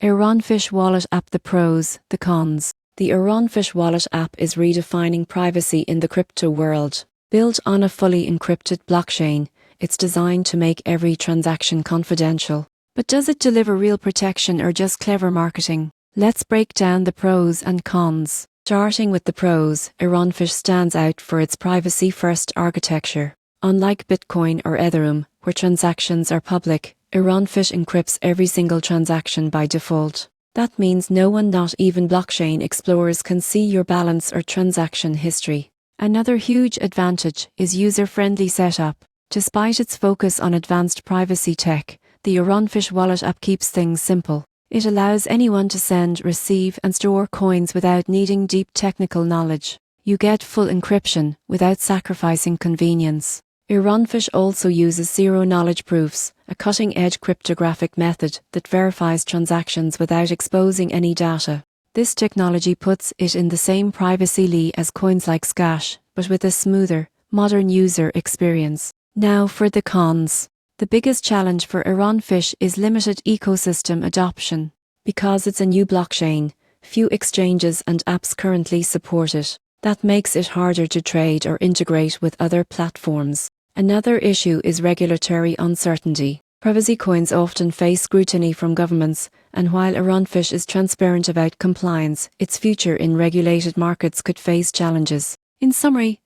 Ironfish Wallet App. The pros, the cons. The Ironfish Wallet app is redefining privacy in the crypto world. Built on a fully encrypted blockchain, it's designed to make every transaction confidential. But does it deliver real protection or just clever marketing? Let's break down the pros and cons. Starting with the pros, Ironfish stands out for its privacy-first architecture. Unlike Bitcoin or Ethereum, where transactions are public, Ironfish encrypts every single transaction by default. That means no one, not even blockchain explorers, can see your balance or transaction history. Another huge advantage is user-friendly setup. Despite its focus on advanced privacy tech, the Ironfish Wallet app keeps things simple. It allows anyone to send, receive, and store coins without needing deep technical knowledge. You get full encryption without sacrificing convenience. Ironfish also uses zero-knowledge proofs, a cutting-edge cryptographic method that verifies transactions without exposing any data. This technology puts it in the same privacy league as coins like Scash, but with a smoother, modern user experience. Now for the cons. The biggest challenge for Ironfish is limited ecosystem adoption. Because it's a new blockchain, few exchanges and apps currently support it. That makes it harder to trade or integrate with other platforms. Another issue is regulatory uncertainty. Privacy coins often face scrutiny from governments, and while Ironfish is transparent about compliance, its future in regulated markets could face challenges. In summary,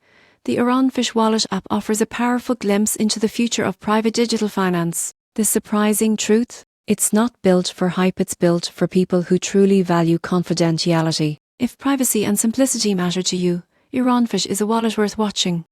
the Ironfish Wallet app offers a powerful glimpse into the future of private digital finance. The surprising truth? It's not built for hype, it's built for people who truly value confidentiality. If privacy and simplicity matter to you, Ironfish is a wallet worth watching.